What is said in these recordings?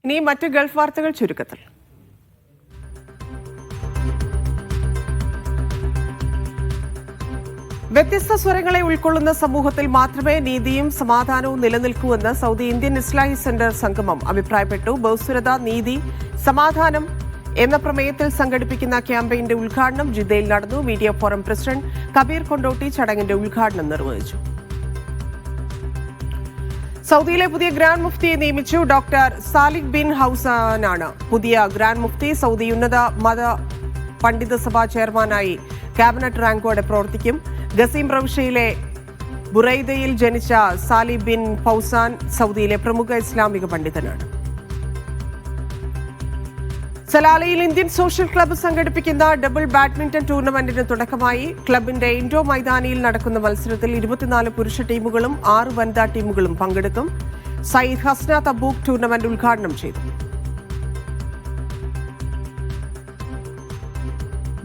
ഇനി മറ്റ് ഗൾഫ് വാർത്തകൾ ചുരുക്കത്തിൽ. വ്യത്യസ്ത സ്വരങ്ങളെ ഉൾക്കൊള്ളുന്ന സമൂഹത്തിൽ മാത്രമേ നീതിയും സമാധാനവും നിലനിൽക്കൂവെന്ന് സൗദി ഇന്ത്യൻ ഇസ്ലാഹി സെന്റർ സംഗമം അഭിപ്രായപ്പെട്ടു. ബഹുസ്വരത, നീതി, സമാധാനം എന്ന പ്രമേയത്തിൽ സംഘടിപ്പിക്കുന്ന ക്യാമ്പയിന്റെ ഉദ്ഘാടനം ജിദ്ദയിൽ നടന്നു. Media forum president Kabir Kondotty ചടങ്ങിന്റെ ഉദ്ഘാടനം നിർവഹിച്ചു. സൗദിയിലെ പുതിയ ഗ്രാൻഡ് മുഫ്തിയെ നിയമിച്ചു. ഡോക്ടർ സാലിക് ബിൻ ഹൌസാനാണ് പുതിയ ഗ്രാൻഡ് മുഫ്തി. സൗദി ഉന്നത മത പണ്ഡിത സഭാ ചെയർമാനായി ക്യാബിനറ്റ് റാങ്കോടെ പ്രവർത്തിക്കും. ഗസീം പ്രവിശ്യയിലെ ബുറൈദയിൽ ജനിച്ച സാലി ബിൻ ഫൗസാൻ സൗദിയിലെ പ്രമുഖ ഇസ്ലാമിക പണ്ഡിതനാണ്. സലാലയിൽ ഇന്ത്യൻ സോഷ്യൽ ക്ലബ്ബ് സംഘടിപ്പിക്കുന്ന ഡബിൾ ബാഡ്മിന്റൺ ടൂർണമെന്റിന് തുടക്കമായി. ക്ലബിന്റെ ഇൻഡോ മൈതാനിയിൽ നടക്കുന്ന മത്സരത്തിൽ 24 പുരുഷ ടീമുകളും 6 വനിതാ ടീമുകളും പങ്കെടുക്കും. സയ്യിദ് ഹസ്ന തബൂക്ക് ടൂർണമെന്റ് ഉദ്ഘാടനം ചെയ്തു.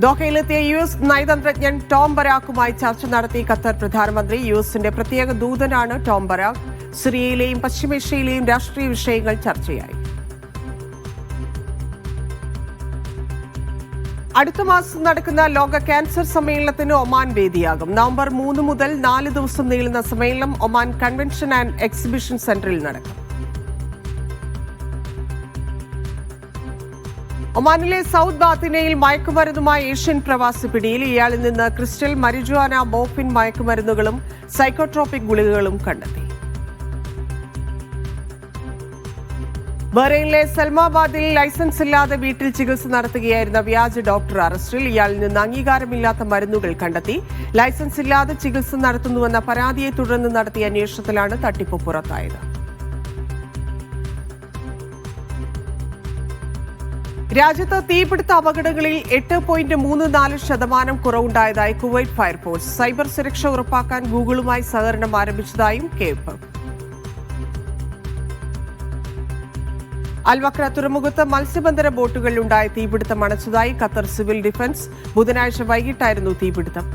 ദോഹയിലെത്തിയ US നയതന്ത്രജ്ഞൻ ടോം ബരാക്കുമായി ചർച്ച നടത്തി ഖത്തർ പ്രധാനമന്ത്രി. USന്റെ പ്രത്യേക ദൂതനാണ് ടോം ബരാക്ക്. സിറിയയിലെയും പശ്ചിമേഷ്യയിലെയും രാഷ്ട്രീയ വിഷയങ്ങൾ ചർച്ചയായി. അടുത്ത മാസം നടക്കുന്ന ലോക ക്യാൻസർ സമ്മേളനത്തിന് ഒമാൻ വേദിയാകും. നവംബർ 3 മുതൽ 4 ദിവസം നീളുന്ന സമ്മേളനം ഒമാൻ കൺവെൻഷൻ ആൻഡ് എക്സിബിഷൻ സെന്ററിൽ നടക്കും. ഒമാനിലെ സൗത്ത് ബാത്തിനയിൽ മയക്കുമരുന്നുമായി ഏഷ്യൻ പ്രവാസി പിടിയിൽ. ഇയാളിൽ നിന്ന് ക്രിസ്റ്റൽ, മരിജുവാന, മോർഫിൻ മയക്കുമരുന്നുകളും സൈക്കോട്രോപിക് ഗുളികകളും കണ്ടെത്തി. ബഹ്റൈനിലെ സൽമാബാദിൽ ലൈസൻസ് ഇല്ലാതെ വീട്ടിൽ ചികിത്സ നടത്തുകയായിരുന്ന വ്യാജ ഡോക്ടർ അറസ്റ്റിൽ. ഇയാളിൽ നിന്ന് അംഗീകാരമില്ലാത്ത മരുന്നുകൾ കണ്ടെത്തി. ലൈസൻസ് ഇല്ലാതെ ചികിത്സ നടത്തുന്നുവെന്ന പരാതിയെ തുടർന്ന് നടത്തിയ അന്വേഷണത്തിലാണ് തട്ടിപ്പ് പുറത്തായത്. രാജ്യത്ത് തീപിടുത്ത അപകടങ്ങളിൽ 8.34% കുറവുണ്ടായതായി കുവൈറ്റ് ഫയർഫോഴ്സ്. സൈബർ സുരക്ഷ ഉറപ്പാക്കാൻ ഗൂഗിളുമായി സഹകരണം ആരംഭിച്ചതായും കേപ്പ്. അൽവക്ര തുറമുഖത്ത് മത്സ്യബന്ധന ബോട്ടുകളിലുണ്ടായ തീപിടുത്തം അണച്ചതായി ഖത്തർ സിവിൽ ഡിഫൻസ്. ബുധനാഴ്ച വൈകിട്ടായിരുന്നു തീപിടുത്തം.